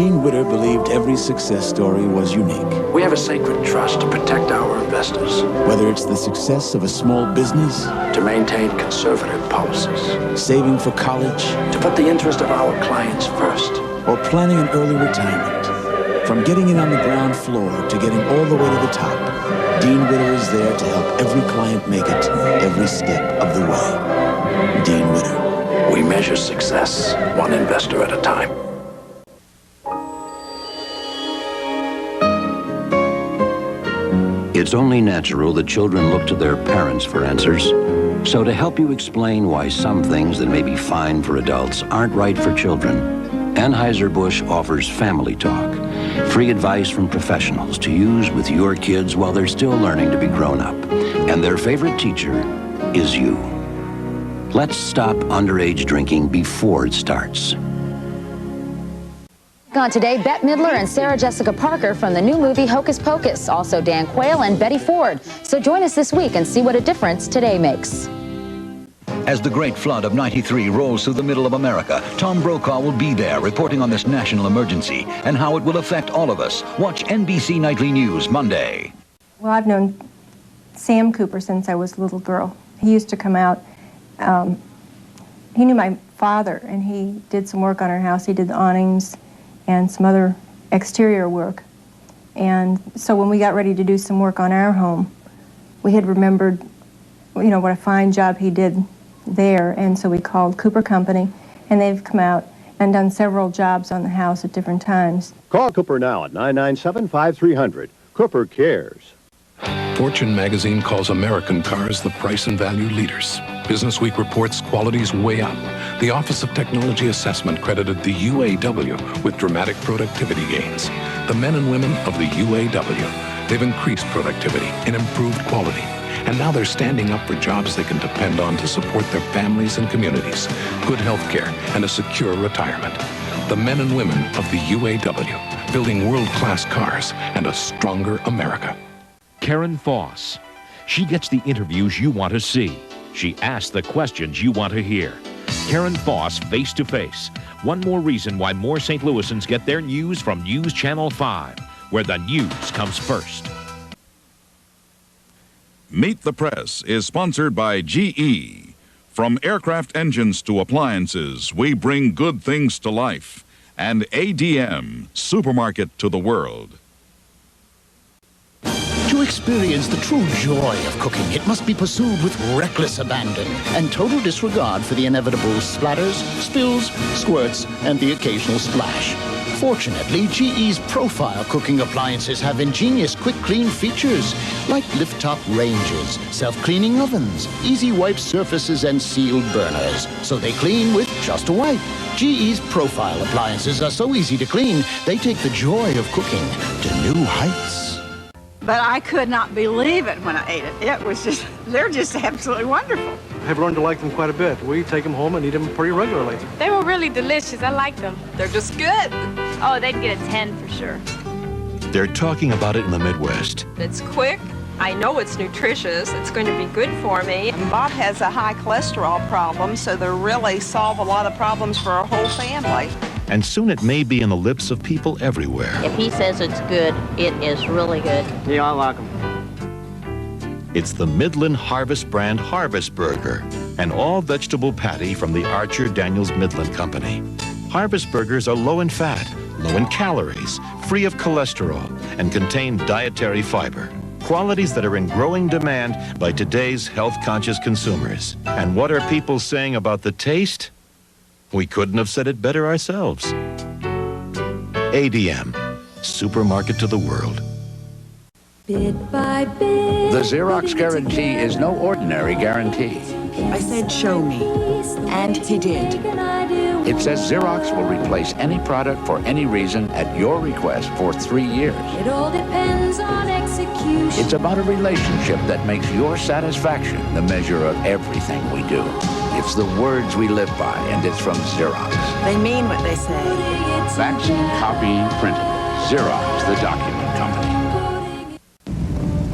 Dean Witter believed every success story was unique. We have a sacred trust to protect our investors. Whether it's the success of a small business, to maintain conservative policies, saving for college, to put the interest of our clients first, or planning an early retirement. From getting in on the ground floor to getting all the way to the top, Dean Witter is there to help every client make it every step of the way. Dean Witter. We measure success one investor at a time. It's only natural that children look to their parents for answers. So to help you explain why some things that may be fine for adults aren't right for children, Anheuser-Busch offers Family Talk, free advice from professionals to use with your kids while they're still learning to be grown up. And their favorite teacher is you. Let's stop underage drinking before it starts. On today, Bette Midler and Sarah Jessica Parker from the new movie Hocus Pocus. Also Dan Quayle and Betty Ford. So join us this week and see what a difference today makes. As the Great Flood of '93 rolls through the middle of America, Tom Brokaw will be there reporting on this national emergency and how it will affect all of us. Watch NBC Nightly News Monday. Well, I've known Sam Cooper since I was a little girl. He used to come out. He knew my father, and he did some work on our house. He did the awnings and some other exterior work. And so when we got ready to do some work on our home, we had remembered, you know, what a fine job he did there, and so we called Cooper Company, and they've come out and done several jobs on the house at different times. Call Cooper now at 997-5300. Cooper cares. Fortune magazine calls American cars the price and value leaders. Business Week reports quality's way up. The Office of Technology Assessment credited the UAW with dramatic productivity gains. The men and women of the UAW, they've increased productivity and improved quality. And now they're standing up for jobs they can depend on to support their families and communities, good health care, and a secure retirement. The men and women of the UAW, building world-class cars and a stronger America. Karen Foss. She gets the interviews you want to see. She asks the questions you want to hear. Karen Foss, Face to Face. One more reason why more St. Louisans get their news from News Channel 5, where the news comes first. Meet the Press is sponsored by GE. From aircraft engines to appliances, we bring good things to life. And ADM, supermarket to the world. To experience the true joy of cooking, it must be pursued with reckless abandon and total disregard for the inevitable splatters, spills, squirts, and the occasional splash. Fortunately, GE's profile cooking appliances have ingenious quick clean features like lift-top ranges, self-cleaning ovens, easy wipe surfaces, and sealed burners, so they clean with just a wipe. GE's profile appliances are so easy to clean, they take the joy of cooking to new heights. But I could not believe it when I ate it. It was just, they're just absolutely wonderful. I've learned to like them quite a bit. We take them home and eat them pretty regularly. They were really delicious. I like them. They're just good. Oh, they'd get a 10 for sure. They're talking about it in the Midwest. It's quick. I know it's nutritious. It's going to be good for me. Bob has a high cholesterol problem, so they really solve a lot of problems for our whole family. And soon it may be in the lips of people everywhere. If he says it's good, it is really good. Yeah, I like them. It's the Midland Harvest brand Harvest Burger, an all-vegetable patty from the Archer Daniels Midland Company. Harvest Burgers are low in fat, low in calories, free of cholesterol, and contain dietary fiber. Qualities that are in growing demand by today's health-conscious consumers. And what are people saying about the taste? We couldn't have said it better ourselves. ADM, supermarket to the world. Bit by bit. The Xerox guarantee is no ordinary guarantee. I said, show me. And he did. It says Xerox will replace any product for any reason at your request for 3 years. It all depends on execution. It's about a relationship that makes your satisfaction the measure of everything we do. It's the words we live by, and it's from Xerox. They mean what they say. Faxing, copying, printing. Xerox, the document company.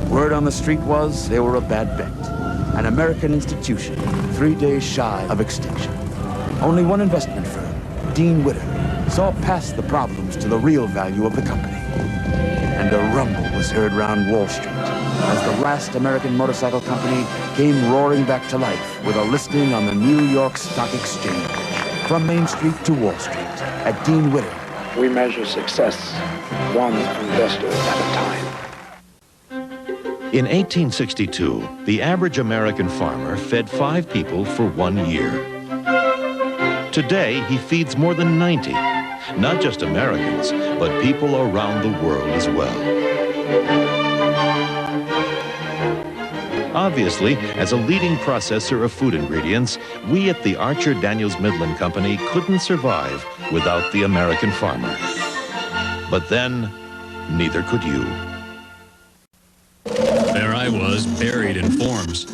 Word on the street was they were a bad bet. An American institution, 3 days shy of extinction. Only one investment firm, Dean Witter, saw past the problems to the real value of the company. And a rumble was heard round Wall Street as the last American motorcycle company came roaring back to life with a listing on the New York Stock Exchange. From Main Street to Wall Street, at Dean Witter. We measure success one investor at a time. In 1862, the average American farmer fed 5 people for 1 year. Today, he feeds more than 90, not just Americans, but people around the world as well. Obviously, as a leading processor of food ingredients, we at the Archer Daniels Midland Company couldn't survive without the American farmer. But then, neither could you. There I was, buried in forms.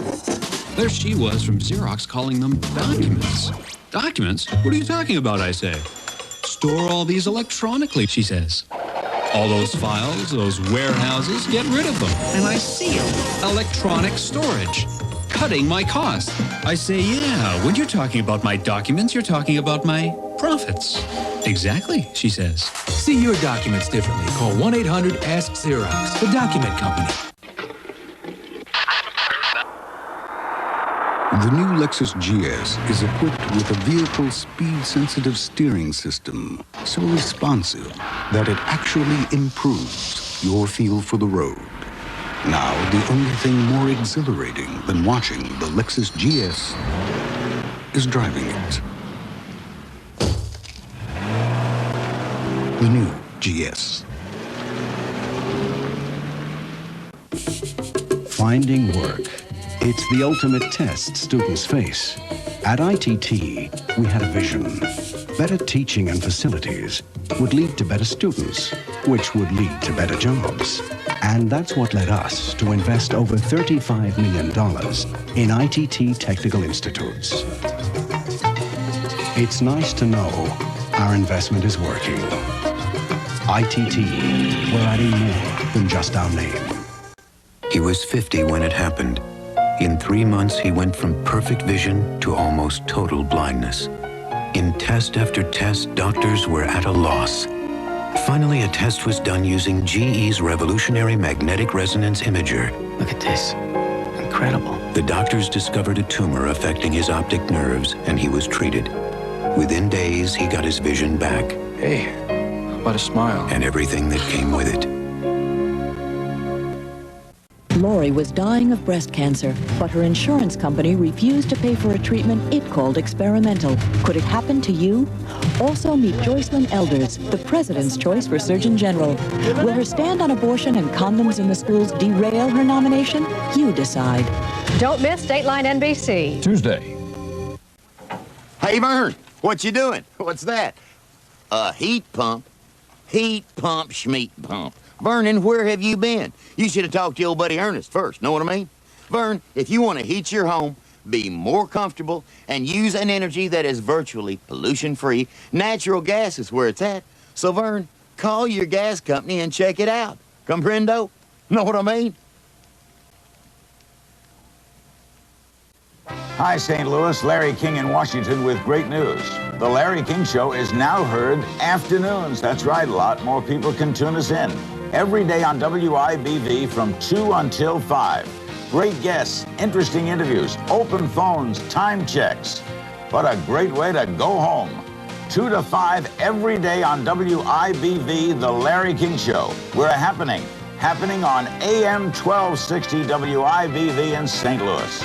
There she was from Xerox calling them documents. Documents? What are you talking about, I say? Store all these electronically, she says. All those files, those warehouses, get rid of them. And I see them. Electronic storage. Cutting my costs. I say, yeah, when you're talking about my documents, you're talking about my profits. Exactly, she says. See your documents differently. Call 1-800-ASK-XEROX, the document company. The new Lexus GS is equipped with a vehicle speed-sensitive steering system so responsive that it actually improves your feel for the road. Now, the only thing more exhilarating than watching the Lexus GS is driving it. The new GS. Finding work. It's the ultimate test students face. At ITT, we had a vision. Better teaching and facilities would lead to better students, which would lead to better jobs. And that's what led us to invest over $35 million in ITT Technical Institutes. It's nice to know our investment is working. ITT, we're adding more than just our name. He was 50 when it happened. In 3 months, he went from perfect vision to almost total blindness. In test after test, doctors were at a loss. Finally, a test was done using GE's revolutionary magnetic resonance imager. Look at this. Incredible. The doctors discovered a tumor affecting his optic nerves, and he was treated. Within days, he got his vision back. Hey, what a smile. And everything that came with it. Lori was dying of breast cancer, but her insurance company refused to pay for a treatment it called experimental. Could it happen to you? Also meet Joycelyn Elders, the president's choice for Surgeon General. Will her stand on abortion and condoms in the schools derail her nomination? You decide. Don't miss Dateline NBC. Tuesday. Hey, Vern, what you doing? What's that? A heat pump? Heat pump, schmeat pump. Vernon, where have you been? You should have talked to your old buddy Ernest first, know what I mean? Vern, if you want to heat your home, be more comfortable, and use an energy that is virtually pollution-free, natural gas is where it's at. So, Vern, call your gas company and check it out. Comprendo? Know what I mean? Hi, St. Louis. Larry King in Washington with great news. The Larry King Show is now heard afternoons. That's right, a lot more people can tune us in. Every day on WIBV from 2 until 5. Great guests, interesting interviews, open phones, time checks. What a great way to go home. 2 to 5 every day on WIBV, The Larry King Show. We're happening on AM 1260 WIBV in St. Louis.